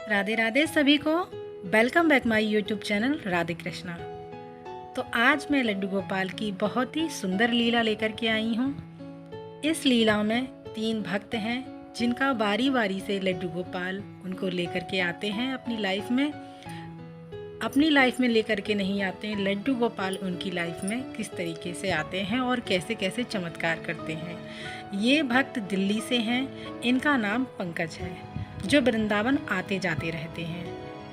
राधे राधे सभी को। Welcome back my YouTube channel Radhe Krishna. तो आज मैं लड्डू गोपाल की बहुत ही सुंदर लीला लेकर के आई हूँ। इस लीला में 3 भक्त हैं जिनका बारी बारी से लड्डू गोपाल उनको लेकर के आते हैं अपनी लाइफ में। अपनी लाइफ में लेकर के नहीं आते हैं, लड्डू गोपाल उनकी लाइफ में किस तरीके से आते हैं और कैसे कैसे चमत्कार करते हैं। ये भक्त दिल्ली से हैं। इनका नाम पंकज है, जो वृंदावन आते जाते रहते हैं।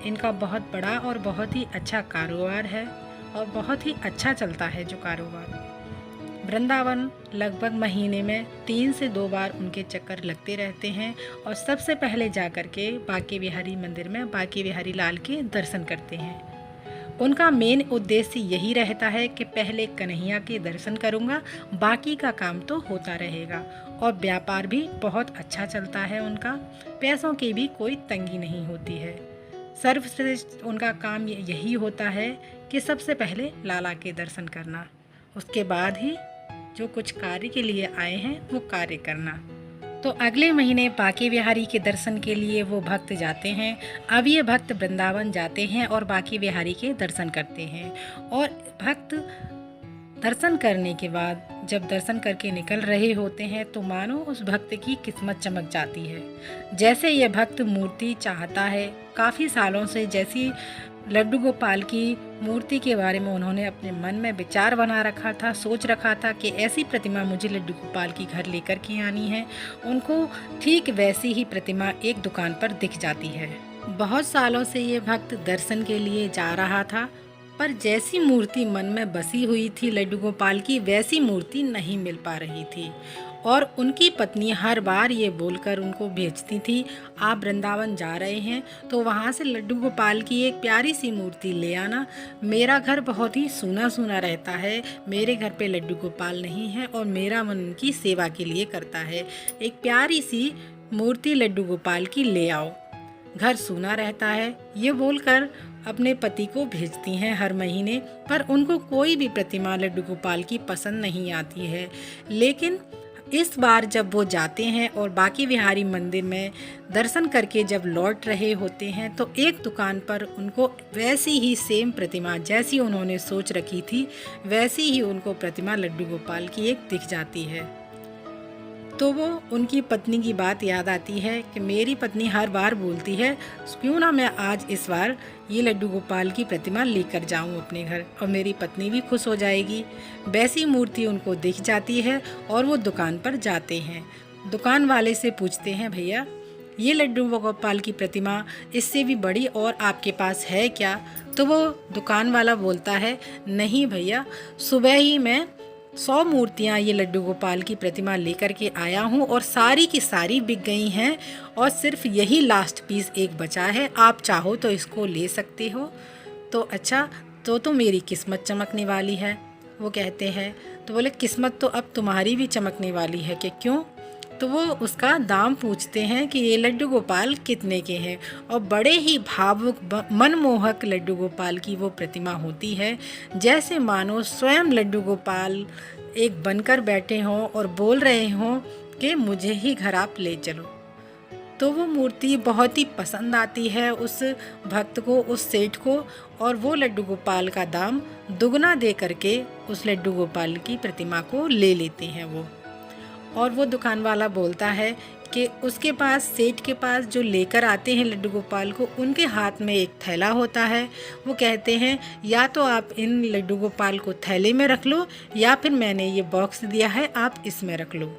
इनका बहुत बड़ा और बहुत ही अच्छा कारोबार है और बहुत ही अच्छा चलता है जो कारोबार। वृंदावन लगभग महीने में 3 से 2 बार उनके चक्कर लगते रहते हैं और सबसे पहले जा कर के बांके बिहारी मंदिर में बांके बिहारी लाल के दर्शन करते हैं। उनका मेन उद्देश्य यही रहता है कि पहले कन्हैया के दर्शन करूँगा, बाकी का काम तो होता रहेगा। और व्यापार भी बहुत अच्छा चलता है उनका, पैसों की भी कोई तंगी नहीं होती है। सर्वश्रेष्ठ उनका काम यही होता है कि सबसे पहले लाला के दर्शन करना, उसके बाद ही जो कुछ कार्य के लिए आए हैं वो कार्य करना। तो अगले महीने बांके बिहारी के दर्शन के लिए वो भक्त जाते हैं। अब ये भक्त वृंदावन जाते हैं और बांके बिहारी के दर्शन करते हैं। और भक्त दर्शन करने के बाद जब दर्शन करके निकल रहे होते हैं तो मानो उस भक्त की किस्मत चमक जाती है। जैसे ये भक्त मूर्ति चाहता है काफ़ी सालों से, जैसी लड्डू गोपाल की मूर्ति के बारे में उन्होंने अपने मन में विचार बना रखा था, सोच रखा था कि ऐसी प्रतिमा मुझे लड्डू गोपाल की घर लेकर के आनी है। उनको ठीक वैसी ही प्रतिमा एक दुकान पर दिख जाती है। बहुत सालों से ये भक्त दर्शन के लिए जा रहा था, पर जैसी मूर्ति मन में बसी हुई थी लड्डू गोपाल की, वैसी मूर्ति नहीं मिल पा रही थी। और उनकी पत्नी हर बार ये बोलकर उनको भेजती थी, आप वृंदावन जा रहे हैं तो वहाँ से लड्डू गोपाल की एक प्यारी सी मूर्ति ले आना। मेरा घर बहुत ही सूना सूना रहता है, मेरे घर पे लड्डू गोपाल नहीं है और मेरा मन उनकी सेवा के लिए करता है। एक प्यारी सी मूर्ति लड्डू गोपाल की ले आओ, घर सूना रहता है। ये बोलकर अपने पति को भेजती हैं हर महीने, पर उनको कोई भी प्रतिमा लड्डू गोपाल की पसंद नहीं आती है। लेकिन इस बार जब वो जाते हैं और बांके बिहारी मंदिर में दर्शन करके जब लौट रहे होते हैं तो एक दुकान पर उनको वैसी ही सेम प्रतिमा, जैसी उन्होंने सोच रखी थी वैसी ही उनको प्रतिमा लड्डू गोपाल की एक दिख जाती है। तो वो उनकी पत्नी की बात याद आती है कि मेरी पत्नी हर बार बोलती है क्यों ना मैं आज इस बार ये लड्डू गोपाल की प्रतिमा लेकर जाऊं अपने घर, और मेरी पत्नी भी खुश हो जाएगी। वैसी मूर्ति उनको दिख जाती है और वो दुकान पर जाते हैं। दुकान वाले से पूछते हैं, भैया ये लड्डू गोपाल की प्रतिमा इससे भी बड़ी और आपके पास है क्या? तो वो दुकान वाला बोलता है, नहीं भैया, सुबह ही मैं 100 मूर्तियाँ ये लड्डू गोपाल की प्रतिमा लेकर के आया हूँ और सारी की सारी बिक गई हैं और सिर्फ यही लास्ट पीस एक बचा है, आप चाहो तो इसको ले सकते हो। तो अच्छा, तो मेरी किस्मत चमकने वाली है। वो कहते हैं, तो बोले किस्मत तो अब तुम्हारी भी चमकने वाली है कि क्यों? तो वो उसका दाम पूछते हैं कि ये लड्डू गोपाल कितने के हैं। और बड़े ही भावुक मनमोहक लड्डू गोपाल की वो प्रतिमा होती है, जैसे मानो स्वयं लड्डू गोपाल एक बनकर बैठे हों और बोल रहे हों कि मुझे ही घर आप ले चलो। तो वो मूर्ति बहुत ही पसंद आती है उस भक्त को, उस सेठ को, और वो लड्डू गोपाल का दाम दुगना दे करके उस लड्डू गोपाल की प्रतिमा को ले लेते हैं वो। और वो दुकान वाला बोलता है कि उसके पास, सेठ के पास जो लेकर आते हैं लड्डू गोपाल को, उनके हाथ में एक थैला होता है। वो कहते हैं या तो आप इन लड्डू गोपाल को थैले में रख लो या फिर मैंने ये बॉक्स दिया है आप इसमें रख लो।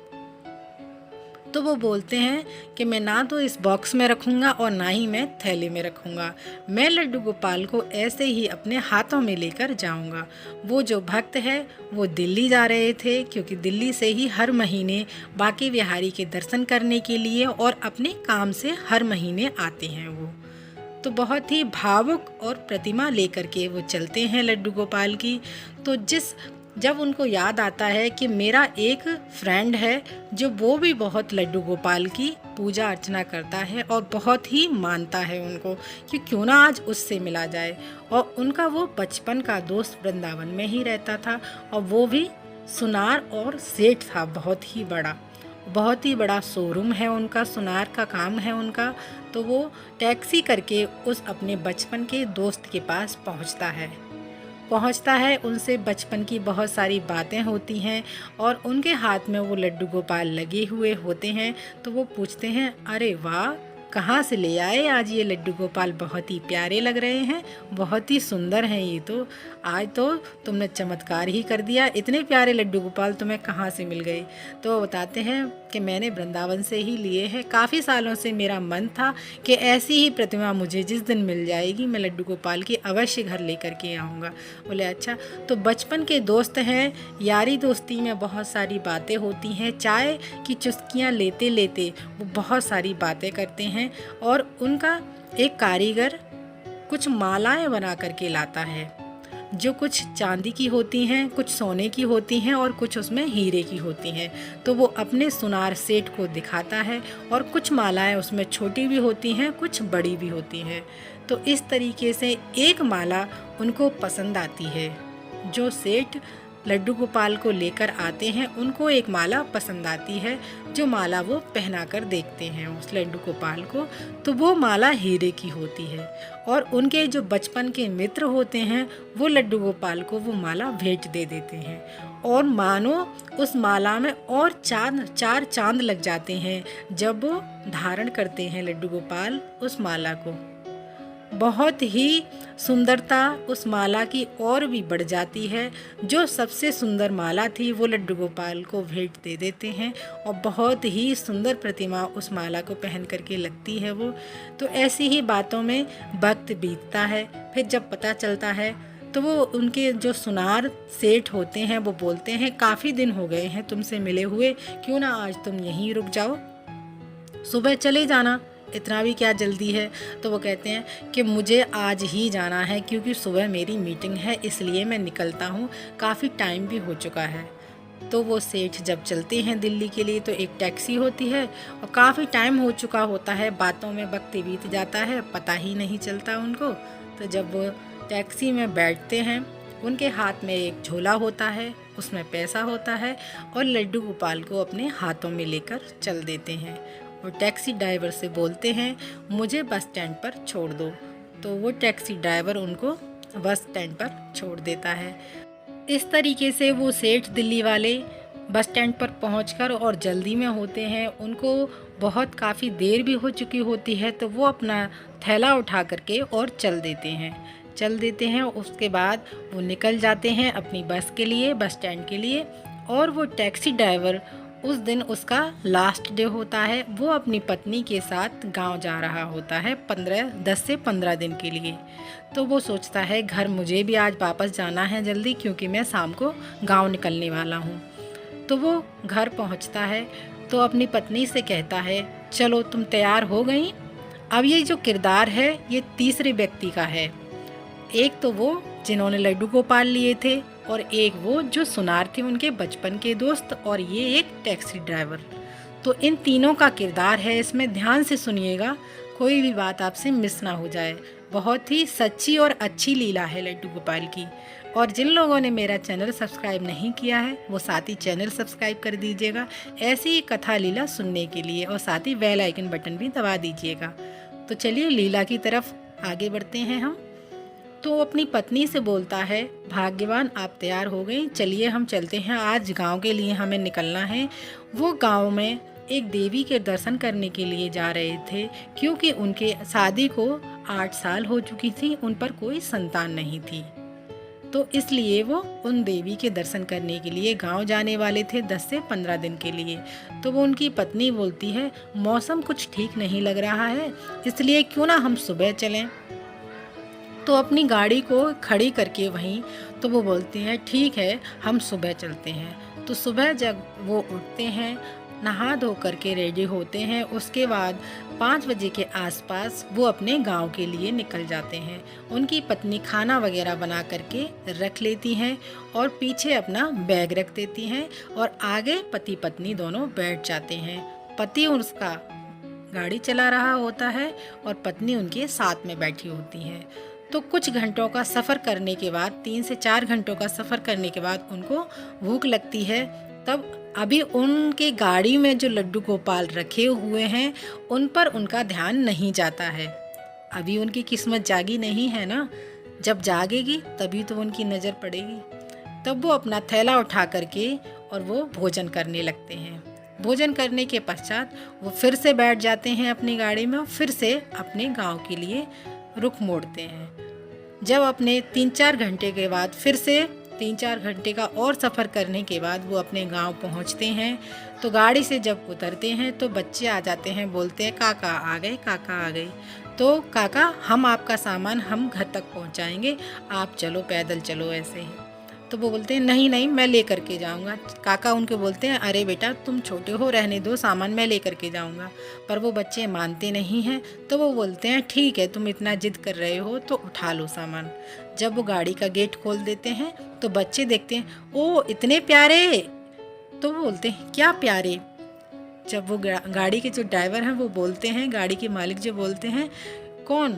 तो वो बोलते हैं कि मैं ना तो इस बॉक्स में रखूँगा और ना ही मैं थैले में रखूँगा, मैं लड्डू गोपाल को ऐसे ही अपने हाथों में लेकर जाऊँगा। वो जो भक्त है वो दिल्ली जा रहे थे, क्योंकि दिल्ली से ही हर महीने बांके बिहारी के दर्शन करने के लिए और अपने काम से हर महीने आते हैं वो। तो बहुत ही भावुक और प्रतिमा लेकर के वो चलते हैं लड्डू गोपाल की। तो जब उनको याद आता है कि मेरा एक फ्रेंड है जो वो भी बहुत लड्डू गोपाल की पूजा अर्चना करता है और बहुत ही मानता है उनको, कि क्यों ना आज उससे मिला जाए। और उनका वो बचपन का दोस्त वृंदावन में ही रहता था और वो भी सुनार और सेठ था बहुत ही बड़ा। बहुत ही बड़ा शोरूम है उनका, सुनार का काम है उनका। तो वो टैक्सी करके उस अपने बचपन के दोस्त के पास पहुंचता है। उनसे बचपन की बहुत सारी बातें होती हैं और उनके हाथ में वो लड्डू गोपाल लगे हुए होते हैं। तो वो पूछते हैं, अरे वाह, कहाँ से ले आए आज ये लड्डू गोपाल, बहुत ही प्यारे लग रहे हैं, बहुत ही सुंदर हैं ये तो, आज तो तुमने चमत्कार ही कर दिया, इतने प्यारे लड्डू गोपाल तुम्हें कहाँ से मिल गए। तो वो बताते हैं कि मैंने वृंदावन से ही लिए हैं, काफ़ी सालों से मेरा मन था कि ऐसी ही प्रतिमा मुझे जिस दिन मिल जाएगी मैं लड्डू गोपाल की अवश्य घर लेकर के आऊँगा। बोले अच्छा, तो बचपन के दोस्त हैं, यारी दोस्ती में बहुत सारी बातें होती हैं, चाय की चुस्कियाँ लेते लेते वो बहुत सारी बातें करते हैं। और उनका एक कारीगर कुछ मालाएं बना करके लाता है, जो कुछ चांदी की होती हैं, कुछ सोने की होती हैं और कुछ उसमें हीरे की होती हैं। तो वो अपने सुनार सेठ को दिखाता है और कुछ मालाएं उसमें छोटी भी होती हैं, कुछ बड़ी भी होती हैं। तो इस तरीके से एक माला उनको पसंद आती है। जो सेठ लड्डू गोपाल को लेकर आते हैं उनको एक माला पसंद आती है, जो माला वो पहना कर देखते हैं उस लड्डू गोपाल को, तो वो माला हीरे की होती है। और उनके जो बचपन के मित्र होते हैं वो लड्डू गोपाल को वो माला भेंट दे देते हैं। और मानो उस माला में और चार चांद लग जाते हैं जब वो धारण करते हैं लड्डू गोपाल उस माला को। बहुत ही सुंदरता उस माला की और भी बढ़ जाती है। जो सबसे सुंदर माला थी वो लड्डू गोपाल को भेंट दे देते हैं और बहुत ही सुंदर प्रतिमा उस माला को पहन करके लगती है वो। तो ऐसी ही बातों में वक्त बीतता है। फिर जब पता चलता है तो वो उनके जो सुनार सेठ होते हैं वो बोलते हैं, काफ़ी दिन हो गए हैं तुमसे मिले हुए, क्यों ना आज तुम यहीं रुक जाओ, सुबह चले जाना, इतना भी क्या जल्दी है। तो वो कहते हैं कि मुझे आज ही जाना है क्योंकि सुबह मेरी मीटिंग है, इसलिए मैं निकलता हूँ, काफ़ी टाइम भी हो चुका है। तो वो सेठ जब चलते हैं दिल्ली के लिए तो एक टैक्सी होती है और काफ़ी टाइम हो चुका होता है, बातों में वक्त बीत जाता है, पता ही नहीं चलता उनको। तो जब वो टैक्सी में बैठते हैं उनके हाथ में एक झोला होता है, उसमें पैसा होता है और लड्डू गोपाल को अपने हाथों में लेकर चल देते हैं। और टैक्सी ड्राइवर से बोलते हैं मुझे बस स्टैंड पर छोड़ दो। तो वो टैक्सी ड्राइवर उनको बस स्टैंड पर छोड़ देता है। इस तरीके से वो सेठ दिल्ली वाले बस स्टैंड पर पहुंचकर और जल्दी में होते हैं, उनको बहुत काफ़ी देर भी हो चुकी होती है, तो वो अपना थैला उठा करके और चल देते हैं। उसके बाद वो निकल जाते हैं अपनी बस के लिए, बस स्टैंड के लिए। और वो टैक्सी ड्राइवर उस दिन उसका लास्ट डे होता है, वो अपनी पत्नी के साथ गांव जा रहा होता है 10 से 15 दिन के लिए। तो वो सोचता है घर मुझे भी आज वापस जाना है जल्दी, क्योंकि मैं शाम को गांव निकलने वाला हूँ। तो वो घर पहुँचता है तो अपनी पत्नी से कहता है चलो तुम तैयार हो गई। अब ये जो किरदार है ये तीसरे व्यक्ति का है, एक तो वो जिन्होंने लड्डू गोपाल लिए थे और एक वो जो सुनार थे उनके बचपन के दोस्त, और ये एक टैक्सी ड्राइवर। तो इन तीनों का किरदार है इसमें, ध्यान से सुनिएगा, कोई भी बात आपसे मिस ना हो जाए। बहुत ही सच्ची और अच्छी लीला है लड्डू गोपाल की। और जिन लोगों ने मेरा चैनल सब्सक्राइब नहीं किया है वो साथ ही चैनल सब्सक्राइब कर दीजिएगा ऐसी ही कथा लीला सुनने के लिए, और साथ ही बेल आइकन बटन भी दबा दीजिएगा। तो चलिए लीला की तरफ आगे बढ़ते हैं हम। तो अपनी पत्नी से बोलता है भाग्यवान आप तैयार हो गई, चलिए हम चलते हैं, आज गांव के लिए हमें निकलना है। वो गांव में एक देवी के दर्शन करने के लिए जा रहे थे, क्योंकि उनके शादी को 8 साल हो चुकी थी, उन पर कोई संतान नहीं थी। तो इसलिए वो उन देवी के दर्शन करने के लिए गांव जाने वाले थे 10 से 15 दिन के लिए। तो वो उनकी पत्नी बोलती है मौसम कुछ ठीक नहीं लग रहा है, इसलिए क्यों ना हम सुबह चलें। तो अपनी गाड़ी को खड़ी करके वहीं, तो वो बोलते हैं ठीक है हम सुबह चलते हैं। तो सुबह जब वो उठते हैं, नहा धो करके रेडी होते हैं, उसके बाद 5 बजे के आसपास वो अपने गांव के लिए निकल जाते हैं। उनकी पत्नी खाना वगैरह बना करके रख लेती हैं और पीछे अपना बैग रख देती हैं और आगे पति पत्नी दोनों बैठ जाते हैं। पति उसका गाड़ी चला रहा होता है और पत्नी उनके साथ में बैठी होती है। तो कुछ घंटों का सफ़र करने के बाद, 3 से 4 घंटों का सफ़र करने के बाद उनको भूख लगती है। तब अभी उनके गाड़ी में जो लड्डू गोपाल रखे हुए हैं उन पर उनका ध्यान नहीं जाता है। अभी उनकी किस्मत जागी नहीं है ना, जब जागेगी तभी तो उनकी नज़र पड़ेगी। तब वो अपना थैला उठा करके और वो भोजन करने लगते हैं। भोजन करने के पश्चात वो फिर से बैठ जाते हैं अपनी गाड़ी में और फिर से अपने गांव के लिए रुख मोड़ते हैं। जब अपने 3-4 घंटे के बाद फिर से 3-4 घंटे का और सफ़र करने के बाद वो अपने गांव पहुंचते हैं, तो गाड़ी से जब उतरते हैं तो बच्चे आ जाते हैं, बोलते हैं काका आ गए, काका आ गए। तो काका हम आपका सामान हम घर तक पहुंचाएंगे, आप चलो पैदल चलो ऐसे ही। तो वो बोलते हैं नहीं नहीं मैं ले करके जाऊंगा। काका उनके बोलते हैं अरे बेटा तुम छोटे हो, रहने दो, सामान मैं ले करके जाऊंगा। पर वो बच्चे मानते नहीं हैं, तो वो बोलते हैं ठीक है तुम इतना जिद कर रहे हो तो उठा लो सामान। जब वो गाड़ी का गेट खोल देते हैं तो बच्चे देखते हैं ओ इतने प्यारे। तो वो बोलते हैं क्या प्यारे। जब वो गाड़ी के जो ड्राइवर हैं वो बोलते हैं, गाड़ी के मालिक जो बोलते हैं कौन,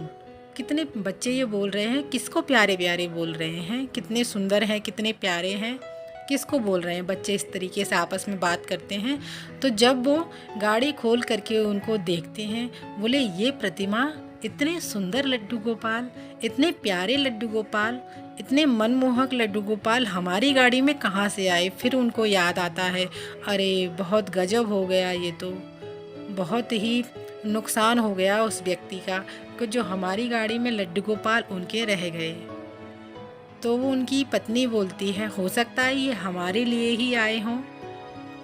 कितने बच्चे ये बोल रहे हैं, किसको प्यारे प्यारे बोल रहे हैं, कितने सुंदर हैं, कितने प्यारे हैं, किसको बोल रहे हैं। बच्चे इस तरीके से आपस में बात करते हैं। तो जब वो गाड़ी खोल करके उनको देखते हैं, बोले ये प्रतिमा, इतने सुंदर लड्डू गोपाल, इतने प्यारे लड्डू गोपाल, इतने मनमोहक लड्डू गोपाल हमारी गाड़ी में कहाँ से आए। फिर उनको याद आता है अरे बहुत गजब हो गया, ये तो बहुत ही नुकसान हो गया उस व्यक्ति का कि जो हमारी गाड़ी में लड्डू गोपाल उनके रह गए। तो वो उनकी पत्नी बोलती है हो सकता है ये हमारे लिए ही आए हों।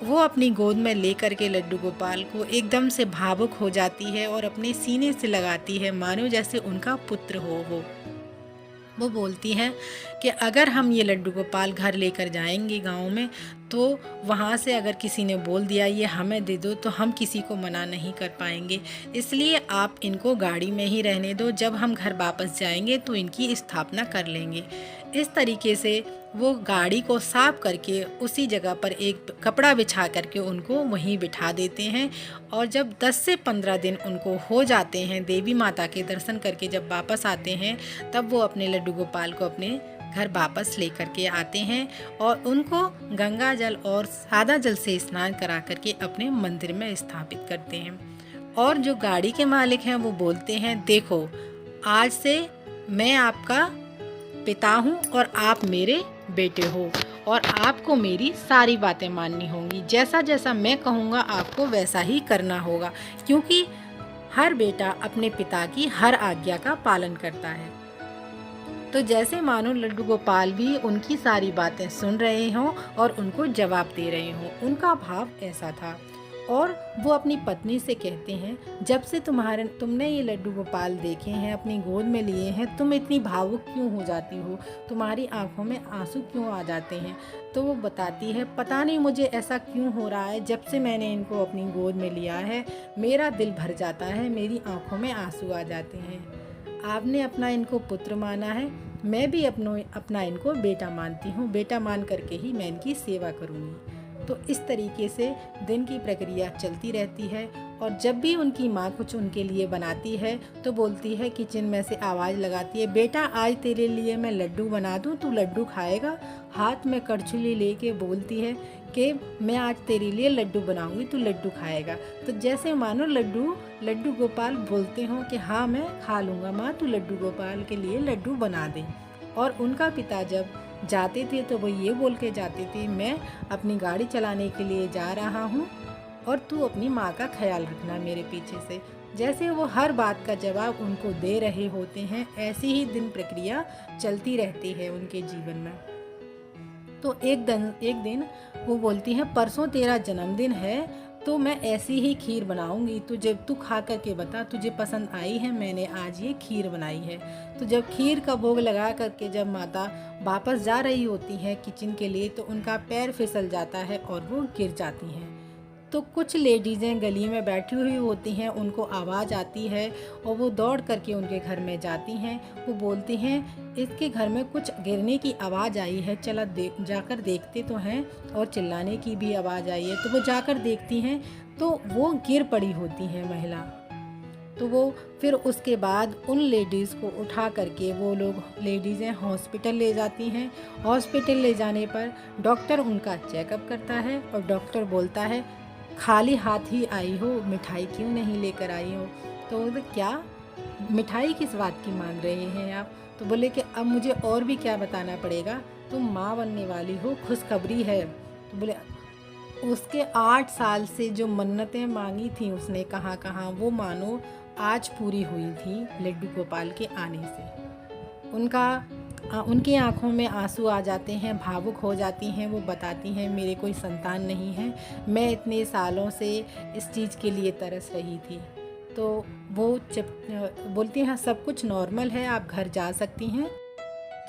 वो अपनी गोद में लेकर के लड्डू गोपाल को एकदम से भावुक हो जाती है और अपने सीने से लगाती है, मानो जैसे उनका पुत्र हो। वो बोलती हैं कि अगर हम ये लड्डू गोपाल घर लेकर जाएंगे गांव में, तो वहाँ से अगर किसी ने बोल दिया ये हमें दे दो तो हम किसी को मना नहीं कर पाएंगे, इसलिए आप इनको गाड़ी में ही रहने दो, जब हम घर वापस जाएंगे तो इनकी स्थापना कर लेंगे। इस तरीके से वो गाड़ी को साफ करके उसी जगह पर एक कपड़ा बिछा करके उनको वहीं बिठा देते हैं। और जब 10 से 15 दिन उनको हो जाते हैं, देवी माता के दर्शन करके जब वापस आते हैं, तब वो अपने लड्डू गोपाल को अपने घर वापस ले करके आते हैं और उनको गंगा जल और सादा जल से स्नान करा करके अपने मंदिर में स्थापित करते हैं। और जो गाड़ी के मालिक हैं वो बोलते हैं देखो आज से मैं आपका पिता हूँ और आप मेरे बेटे हो और आपको मेरी सारी बातें माननी होंगी, जैसा जैसा मैं कहूँगा आपको वैसा ही करना होगा, क्योंकि हर बेटा अपने पिता की हर आज्ञा का पालन करता है। तो जैसे मानो लड्डू गोपाल भी उनकी सारी बातें सुन रहे हों और उनको जवाब दे रहे हों, उनका भाव ऐसा था। और वो अपनी पत्नी से कहते हैं जब से तुमने ये लड्डू गोपाल देखे हैं, अपनी गोद में लिए हैं, तुम इतनी भावुक क्यों हो जाती हो, तुम्हारी आंखों में आंसू क्यों आ जाते हैं। तो वो बताती है पता नहीं मुझे ऐसा क्यों हो रहा है, जब से मैंने इनको अपनी गोद में लिया है मेरा दिल भर जाता है, मेरी आंखों में आंसू आ जाते हैं। आपने अपना इनको पुत्र माना है, मैं भी अपना इनको बेटा मानती हूँ, बेटा मान करके ही मैं इनकी सेवा करूँगी। तो इस तरीके से दिन की प्रक्रिया चलती रहती है। और जब भी उनकी माँ कुछ उनके लिए बनाती है तो बोलती है, किचन में से आवाज़ लगाती है, बेटा आज तेरे लिए मैं लड्डू बना दूँ, तू लड्डू खाएगा। हाथ में कड़छुली लेके बोलती है कि मैं आज तेरे लिए लड्डू बनाऊंगी, तू लड्डू खाएगा। तो जैसे मानो लड्डू गोपाल बोलते हों कि हाँ मैं खा लूँगा माँ, तू लड्डू गोपाल के लिए लड्डू बना दे। और उनका पिता जब जाते थे तो वो ये बोल के जाते थे, मैं अपनी गाड़ी चलाने के लिए जा रहा हूँ और तू अपनी माँ का ख्याल रखना मेरे पीछे से। जैसे वो हर बात का जवाब उनको दे रहे होते हैं, ऐसी ही दिन प्रक्रिया चलती रहती है उनके जीवन में। तो एक दिन वो बोलती हैं परसों तेरा जन्मदिन है तो मैं ऐसी ही खीर बनाऊंगी, तू खा करके बता तुझे पसंद आई है, मैंने आज ये खीर बनाई है। तो जब खीर का भोग लगा करके जब माता वापस जा रही होती हैं किचन के लिए, तो उनका पैर फिसल जाता है और वो गिर जाती हैं। तो कुछ लेडीज़ें गली में बैठी हुई होती हैं, उनको आवाज़ आती है और वो दौड़ करके उनके घर में जाती हैं। वो बोलती हैं इसके घर में कुछ गिरने की आवाज़ आई है, चला जाकर देखते तो हैं, और चिल्लाने की भी आवाज़ आई है। तो वो जाकर देखती हैं तो वो गिर पड़ी होती हैं महिला। तो वो फिर उसके बाद उन लेडीज़ को उठा करके वो लोग लेडीज़ें हॉस्पिटल ले जाती हैं। हॉस्पिटल ले जाने पर डॉक्टर उनका चेकअप करता है और डॉक्टर बोलता है खाली हाथ ही आई हो, मिठाई क्यों नहीं लेकर आई हो। तो बोले क्या मिठाई किस बात की मांग रहे हैं आप। तो बोले कि अब मुझे और भी क्या बताना पड़ेगा, तुम माँ बनने वाली हो, खुशखबरी है। तो बोले उसके 8 साल से जो मन्नतें मांगी थी उसने कहाँ कहाँ, वो मानो आज पूरी हुई थी लड्डू गोपाल के आने से। उनकी आंखों में आंसू आ जाते हैं, भावुक हो जाती हैं। वो बताती हैं मेरे कोई संतान नहीं है, मैं इतने सालों से इस चीज़ के लिए तरस रही थी। तो वो बोलती हैं सब कुछ नॉर्मल है, आप घर जा सकती हैं।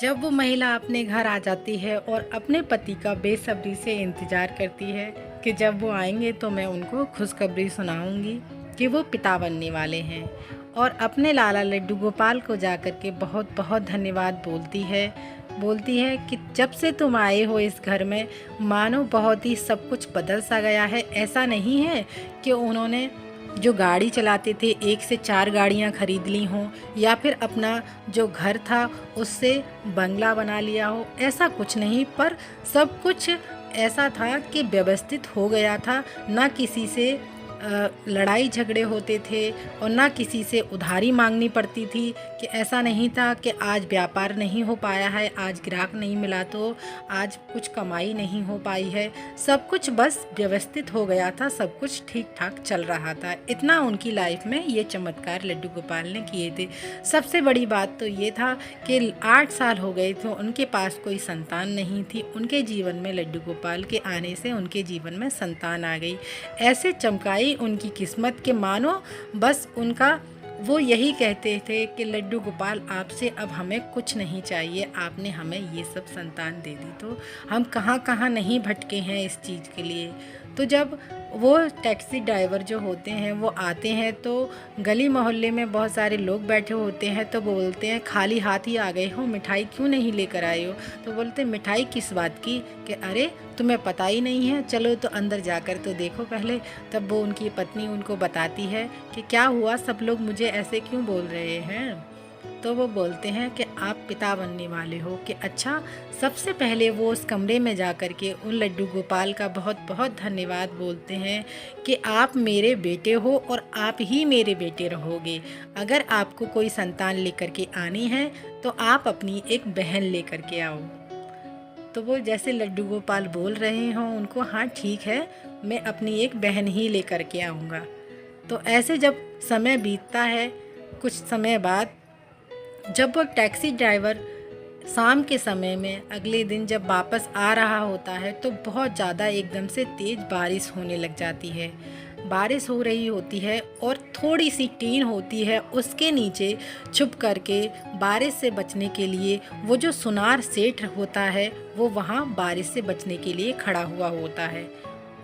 जब वो महिला अपने घर आ जाती है और अपने पति का बेसब्री से इंतज़ार करती है कि जब वो आएंगे तो मैं उनको खुशखबरी सुनाऊंगी कि वो पिता बनने वाले हैं, और अपने लाला लड्डू गोपाल को जा कर के बहुत बहुत धन्यवाद बोलती है कि जब से तुम आए हो इस घर में मानो बहुत ही सब कुछ बदल सा गया है। ऐसा नहीं है कि उन्होंने जो गाड़ी चलाते थे 1 से 4 गाड़ियां खरीद ली हों, या फिर अपना जो घर था उससे बंगला बना लिया हो, ऐसा कुछ नहीं। पर सब कुछ ऐसा था कि व्यवस्थित हो गया था, ना किसी से लड़ाई झगड़े होते थे और ना किसी से उधारी मांगनी पड़ती थी। कि ऐसा नहीं था कि आज व्यापार नहीं हो पाया है, आज ग्राहक नहीं मिला तो आज कुछ कमाई नहीं हो पाई है। सब कुछ बस व्यवस्थित हो गया था, सब कुछ ठीक ठाक चल रहा था। इतना उनकी लाइफ में ये चमत्कार लड्डू गोपाल ने किए थे। सबसे बड़ी बात तो ये था कि 8 साल हो गए थे, उनके पास कोई संतान नहीं थी। उनके जीवन में लड्डू गोपाल के आने से उनके जीवन में संतान आ गई। ऐसे चमकाई उनकी किस्मत के मानो बस उनका वो यही कहते थे कि लड्डू गोपाल आपसे अब हमें कुछ नहीं चाहिए, आपने हमें ये सब संतान दे दी तो हम कहाँ कहाँ नहीं भटके हैं इस चीज़ के लिए। तो जब वो टैक्सी ड्राइवर जो होते हैं वो आते हैं तो गली मोहल्ले में बहुत सारे लोग बैठे होते हैं, तो बोलते हैं खाली हाथ ही आ गए हो, मिठाई क्यों नहीं लेकर आए हो। तो बोलते मिठाई किस बात की, कि अरे तुम्हें पता ही नहीं है, चलो तो अंदर जाकर तो देखो पहले। तब वो उनकी पत्नी उनको बताती है कि क्या हुआ, सब लोग मुझे ऐसे क्यों बोल रहे हैं। तो वो बोलते हैं कि आप पिता बनने वाले हो। कि अच्छा। सबसे पहले वो उस कमरे में जा कर के उन लड्डू गोपाल का बहुत बहुत धन्यवाद बोलते हैं कि आप मेरे बेटे हो और आप ही मेरे बेटे रहोगे। अगर आपको कोई संतान लेकर के आनी है तो आप अपनी एक बहन लेकर के आओ। तो वो जैसे लड्डू गोपाल बोल रहे हों उनको, हाँ ठीक है, मैं अपनी एक बहन ही लेकर के आऊँगा। तो ऐसे जब समय बीतता है, कुछ समय बाद जब वो टैक्सी ड्राइवर शाम के समय में अगले दिन जब वापस आ रहा होता है तो बहुत ज़्यादा एकदम से तेज़ बारिश होने लग जाती है। बारिश हो रही होती है और थोड़ी सी टीन होती है, उसके नीचे छुप करके बारिश से बचने के लिए वो जो सुनार सेठ होता है वो वहाँ बारिश से बचने के लिए खड़ा हुआ होता है।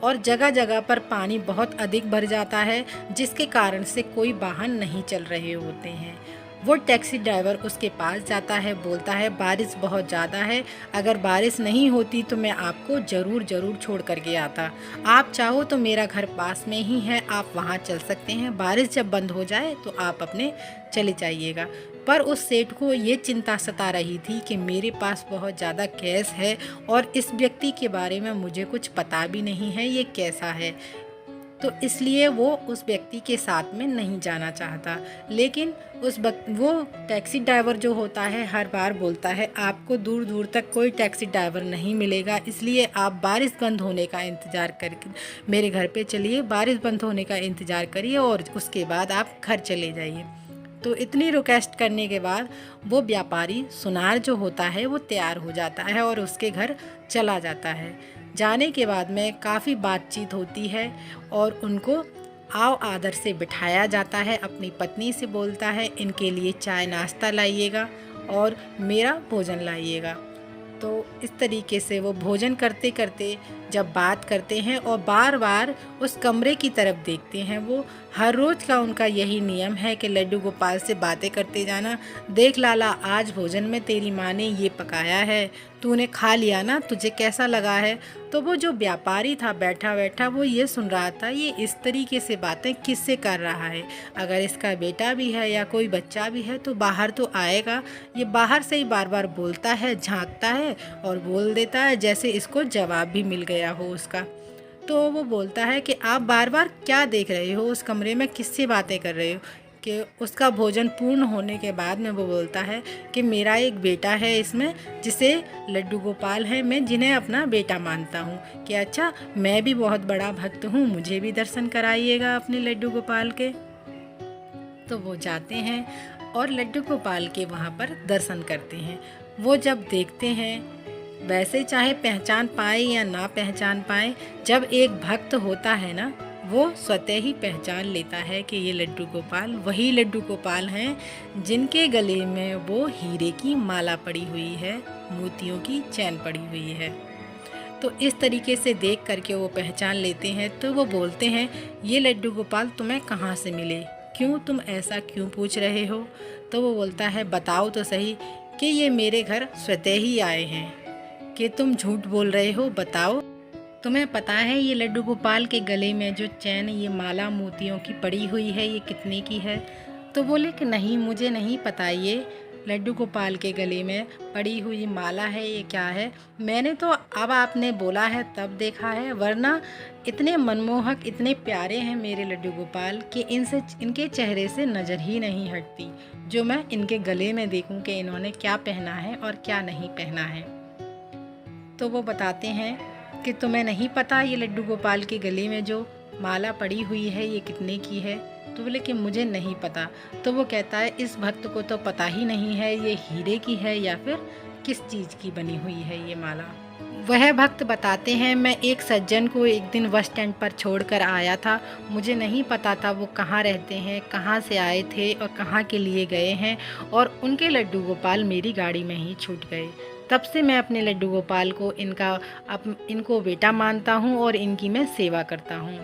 और जगह जगह पर पानी बहुत अधिक भर जाता है, जिसके कारण से कोई वाहन नहीं चल रहे होते हैं। वो टैक्सी ड्राइवर उसके पास जाता है, बोलता है बारिश बहुत ज़्यादा है, अगर बारिश नहीं होती तो मैं आपको ज़रूर छोड़ कर के आता। आप चाहो तो मेरा घर पास में ही है, आप वहाँ चल सकते हैं, बारिश जब बंद हो जाए तो आप अपने चले जाइएगा। पर उस सेठ को ये चिंता सता रही थी कि मेरे पास बहुत ज़्यादा कैश है और इस व्यक्ति के बारे में मुझे कुछ पता भी नहीं है ये कैसा है, तो इसलिए वो उस व्यक्ति के साथ में नहीं जाना चाहता। लेकिन वो टैक्सी ड्राइवर जो होता है हर बार बोलता है आपको दूर दूर तक कोई टैक्सी ड्राइवर नहीं मिलेगा, इसलिए आप बारिश बंद होने का इंतज़ार करके मेरे घर पे चलिए, बारिश बंद होने का इंतज़ार करिए और उसके बाद आप घर चले जाइए। तो इतनी रिक्वेस्ट करने के बाद वो व्यापारी सुनार जो होता है वो तैयार हो जाता है और उसके घर चला जाता है। जाने के बाद में काफ़ी बातचीत होती है और उनको आओ आदर से बिठाया जाता है। अपनी पत्नी से बोलता है इनके लिए चाय नाश्ता लाइएगा और मेरा भोजन लाइएगा। तो इस तरीके से वो भोजन करते करते जब बात करते हैं और बार बार उस कमरे की तरफ देखते हैं। वो हर रोज़ का उनका यही नियम है कि लड्डू गोपाल से बातें करते जाना। देख लाला, आज भोजन में तेरी माँ ने ये पकाया है, तूने खा लिया ना, तुझे कैसा लगा है। तो वो जो व्यापारी था बैठा बैठा वो ये सुन रहा था, ये इस तरीके से बातें किससे कर रहा है। अगर इसका बेटा भी है या कोई बच्चा भी है तो बाहर तो आएगा। ये बाहर से ही बार बार बोलता है, झांकता है और बोल देता है जैसे इसको जवाब भी मिल गया हो उसका। तो वो बोलता है कि आप बार बार क्या देख रहे हो, उस कमरे में किससे बातें कर रहे हो। कि उसका भोजन पूर्ण होने के बाद में वो बोलता है कि मेरा एक बेटा है इसमें, जिसे लड्डू गोपाल है, मैं जिन्हें अपना बेटा मानता हूँ। कि अच्छा, मैं भी बहुत बड़ा भक्त हूँ, मुझे भी दर्शन कराइएगा अपने लड्डू गोपाल के। तो वो जाते हैं और लड्डू गोपाल के वहाँ पर दर्शन करते हैं। वो जब देखते हैं, वैसे चाहे पहचान पाए या ना पहचान पाए, जब एक भक्त होता है ना, वो स्वतः ही पहचान लेता है कि ये लड्डू गोपाल वही लड्डू गोपाल हैं जिनके गले में वो हीरे की माला पड़ी हुई है, मोतियों की चैन पड़ी हुई है। तो इस तरीके से देख करके वो पहचान लेते हैं। तो वो बोलते हैं, ये लड्डू गोपाल तुम्हें कहाँ से मिले, क्यों तुम ऐसा क्यों पूछ रहे हो। तो वो बोलता है, बताओ तो सही कि ये मेरे घर स्वतः ही आए हैं, कि तुम झूठ बोल रहे हो, बताओ। तुम्हें पता है ये लड्डू गोपाल के गले में जो चैन, ये माला मोतियों की पड़ी हुई है, ये कितने की है। तो बोले कि नहीं, मुझे नहीं पता ये लड्डू गोपाल के गले में पड़ी हुई माला है, ये क्या है। मैंने तो अब आपने बोला है तब देखा है, वरना इतने मनमोहक, इतने प्यारे हैं मेरे लड्डू गोपाल कि इनके चेहरे से नज़र ही नहीं हटती जो मैं इनके गले में देखूं कि इन्होंने क्या पहना है और क्या नहीं पहना है। तो वो बताते हैं कि तुम्हें नहीं पता ये लड्डू गोपाल के गले में जो माला पड़ी हुई है ये कितने की है। तो बोले कि मुझे नहीं पता। तो वो कहता है, इस भक्त को तो पता ही नहीं है ये हीरे की है या फिर किस चीज़ की बनी हुई है ये माला। वह भक्त बताते हैं, मैं एक सज्जन को एक दिन बस स्टैंड पर छोड़कर आया था। मुझे नहीं पता था वो कहाँ रहते हैं, कहाँ से आए थे और कहाँ के लिए गए हैं, और उनके लड्डू गोपाल मेरी गाड़ी में ही छूट गए। तब से मैं अपने लड्डू गोपाल को इनको बेटा मानता हूँ और इनकी मैं सेवा करता हूँ।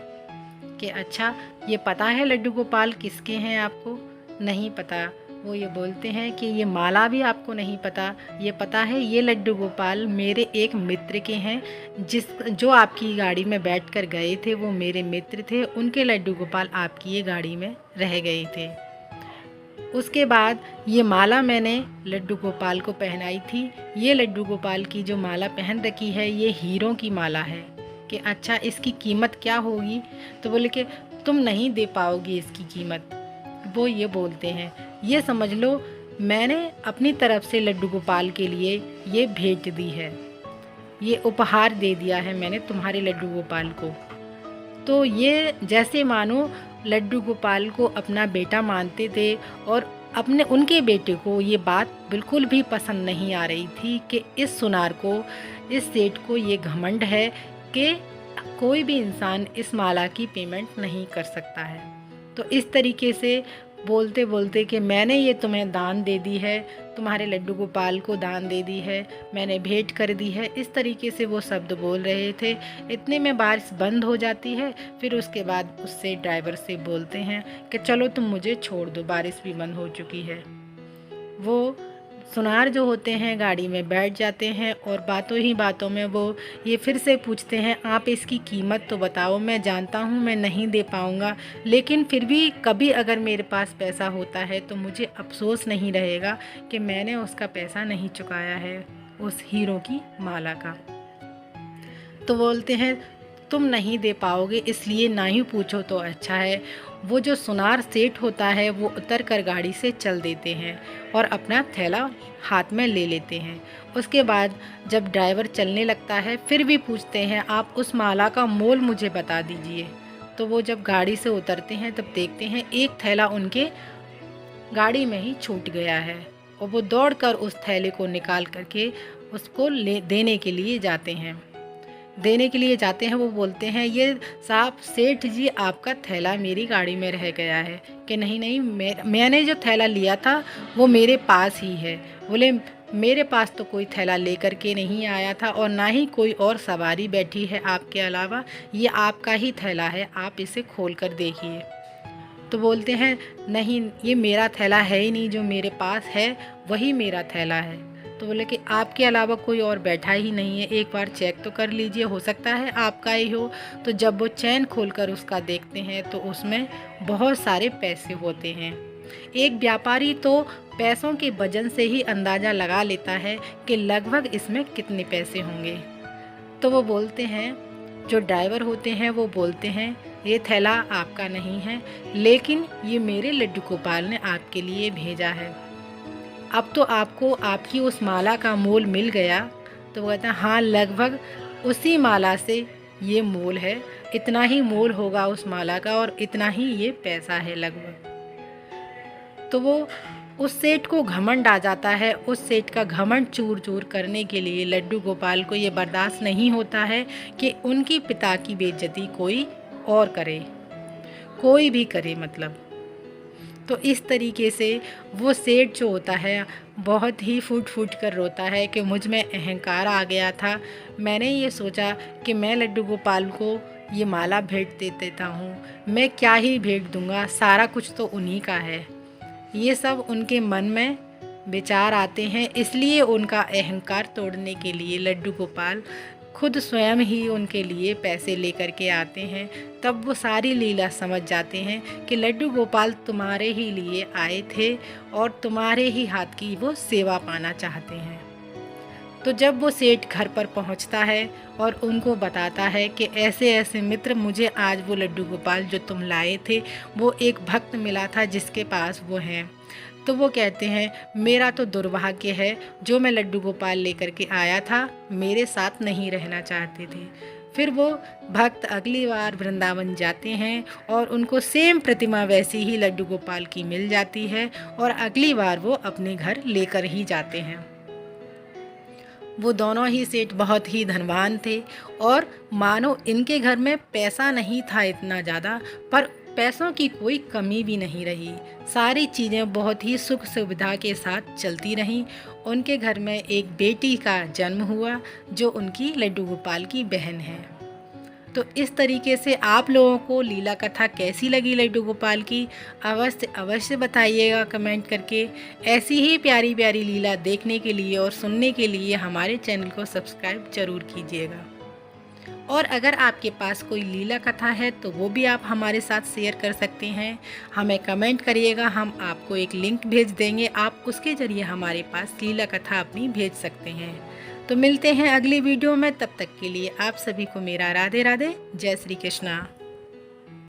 कि अच्छा, ये पता है लड्डू गोपाल किसके हैं आपको? नहीं पता। वो ये बोलते हैं कि ये माला भी आपको नहीं पता। ये पता है ये लड्डू गोपाल मेरे एक मित्र के हैं, जो आपकी गाड़ी में बैठकर गए थे, वो मेरे मित्र थे। उनके लड्डू गोपाल आपकी ये गाड़ी में रह गए थे। उसके बाद ये माला मैंने लड्डू गोपाल को पहनाई थी। ये लड्डू गोपाल की जो माला पहन रखी है ये हीरों की माला है। कि अच्छा, इसकी कीमत क्या होगी? तो बोले कि तुम नहीं दे पाओगी इसकी कीमत। वो ये बोलते हैं, ये समझ लो मैंने अपनी तरफ से लड्डू गोपाल के लिए ये भेंट दी है, ये उपहार दे दिया है मैंने तुम्हारे लड्डू गोपाल को। तो ये जैसे मानो लड्डू गोपाल को अपना बेटा मानते थे, और उनके बेटे को ये बात बिल्कुल भी पसंद नहीं आ रही थी कि इस सुनार को, इस सेठ को ये घमंड है कि कोई भी इंसान इस माला की पेमेंट नहीं कर सकता है। तो इस तरीके से बोलते बोलते कि मैंने ये तुम्हें दान दे दी है, तुम्हारे लड्डू गोपाल को दान दे दी है, मैंने भेंट कर दी है, इस तरीके से वो शब्द बोल रहे थे। इतने में बारिश बंद हो जाती है। फिर उसके बाद उससे ड्राइवर से बोलते हैं कि चलो तुम मुझे छोड़ दो, बारिश भी बंद हो चुकी है। वो सुनार जो होते हैं गाड़ी में बैठ जाते हैं और बातों ही बातों में वो ये फिर से पूछते हैं, आप इसकी कीमत तो बताओ। मैं जानता हूँ मैं नहीं दे पाऊँगा, लेकिन फिर भी कभी अगर मेरे पास पैसा होता है तो मुझे अफसोस नहीं रहेगा कि मैंने उसका पैसा नहीं चुकाया है, उस हीरो की माला का। तो बोलते हैं, तुम नहीं दे पाओगे इसलिए ना ही पूछो तो अच्छा है। वो जो सुनार सेठ होता है वो उतर कर गाड़ी से चल देते हैं और अपना थैला हाथ में ले लेते हैं। उसके बाद जब ड्राइवर चलने लगता है फिर भी पूछते हैं, आप उस माला का मोल मुझे बता दीजिए। तो वो जब गाड़ी से उतरते हैं तब देखते हैं एक थैला उनके गाड़ी में ही छूट गया है, और वो दौड़कर उस थैले को निकाल करके उसको देने के लिए जाते हैं। वो बोलते हैं, ये साहब सेठ जी आपका थैला मेरी गाड़ी में रह गया है। कि नहीं, मैंने जो थैला लिया था वो मेरे पास ही है। बोले, मेरे पास तो कोई थैला लेकर के नहीं आया था और ना ही कोई और सवारी बैठी है आपके अलावा, ये आपका ही थैला है, आप इसे खोल कर देखिए। तो बोलते हैं नहीं, ये मेरा थैला है ही नहीं, जो मेरे पास है वही मेरा थैला है। तो बोले कि आपके अलावा कोई और बैठा ही नहीं है, एक बार चेक तो कर लीजिए, हो सकता है आपका ही हो। तो जब वो चैन खोलकर उसका देखते हैं तो उसमें बहुत सारे पैसे होते हैं। एक व्यापारी तो पैसों के वजन से ही अंदाज़ा लगा लेता है कि लगभग इसमें कितने पैसे होंगे। तो वो बोलते हैं, जो ड्राइवर होते हैं वो बोलते हैं ये थैला आपका नहीं है, लेकिन ये मेरे लड्डू गोपाल ने आपके लिए भेजा है। अब तो आपको आपकी उस माला का मोल मिल गया। तो वो कहते हैं हाँ, लगभग उसी माला से ये मोल है, इतना ही मोल होगा उस माला का और इतना ही ये पैसा है लगभग। तो वो उस सेठ को घमंड आ जाता है। उस सेठ का घमंड चूर चूर करने के लिए लड्डू गोपाल को ये बर्दाश्त नहीं होता है कि उनकी पिता की बेइज्जती कोई और करे, कोई भी करे मतलब। तो इस तरीके से वो सेठ जो होता है बहुत ही फूट फूट कर रोता है कि मुझ में अहंकार आ गया था, मैंने ये सोचा कि मैं लड्डू गोपाल को ये माला भेंट दे देता हूँ, मैं क्या ही भेंट दूँगा, सारा कुछ तो उन्हीं का है। ये सब उनके मन में विचार आते हैं, इसलिए उनका अहंकार तोड़ने के लिए लड्डू गोपाल खुद स्वयं ही उनके लिए पैसे लेकर के आते हैं। तब वो सारी लीला समझ जाते हैं कि लड्डू गोपाल तुम्हारे ही लिए आए थे और तुम्हारे ही हाथ की वो सेवा पाना चाहते हैं। तो जब वो सेठ घर पर पहुंचता है और उनको बताता है कि ऐसे ऐसे मित्र, मुझे आज वो लड्डू गोपाल जो तुम लाए थे वो एक भक्त मिला था जिसके पास वो हैं। तो वो कहते हैं मेरा तो दुर्भाग्य है, जो मैं लड्डू गोपाल लेकर के आया था मेरे साथ नहीं रहना चाहते थे। फिर वो भक्त अगली बार वृंदावन जाते हैं और उनको सेम प्रतिमा वैसी ही लड्डू गोपाल की मिल जाती है और अगली बार वो अपने घर लेकर ही जाते हैं। वो दोनों ही सेठ बहुत ही धनवान थे और मानो इनके घर में पैसा नहीं था इतना ज़्यादा, पर पैसों की कोई कमी भी नहीं रही। सारी चीज़ें बहुत ही सुख सुविधा के साथ चलती रहीं। उनके घर में एक बेटी का जन्म हुआ जो उनकी लड्डू गोपाल की बहन है। तो इस तरीके से आप लोगों को लीला कथा कैसी लगी लड्डू गोपाल की, अवश्य अवश्य बताइएगा कमेंट करके। ऐसी ही प्यारी प्यारी लीला देखने के लिए और सुनने के लिए हमारे चैनल को सब्सक्राइब ज़रूर कीजिएगा। और अगर आपके पास कोई लीला कथा है तो वो भी आप हमारे साथ शेयर कर सकते हैं, हमें कमेंट करिएगा, हम आपको एक लिंक भेज देंगे, आप उसके ज़रिए हमारे पास लीला कथा अपनी भेज सकते हैं। तो मिलते हैं अगली वीडियो में, तब तक के लिए आप सभी को मेरा राधे राधे, जय श्री कृष्णा।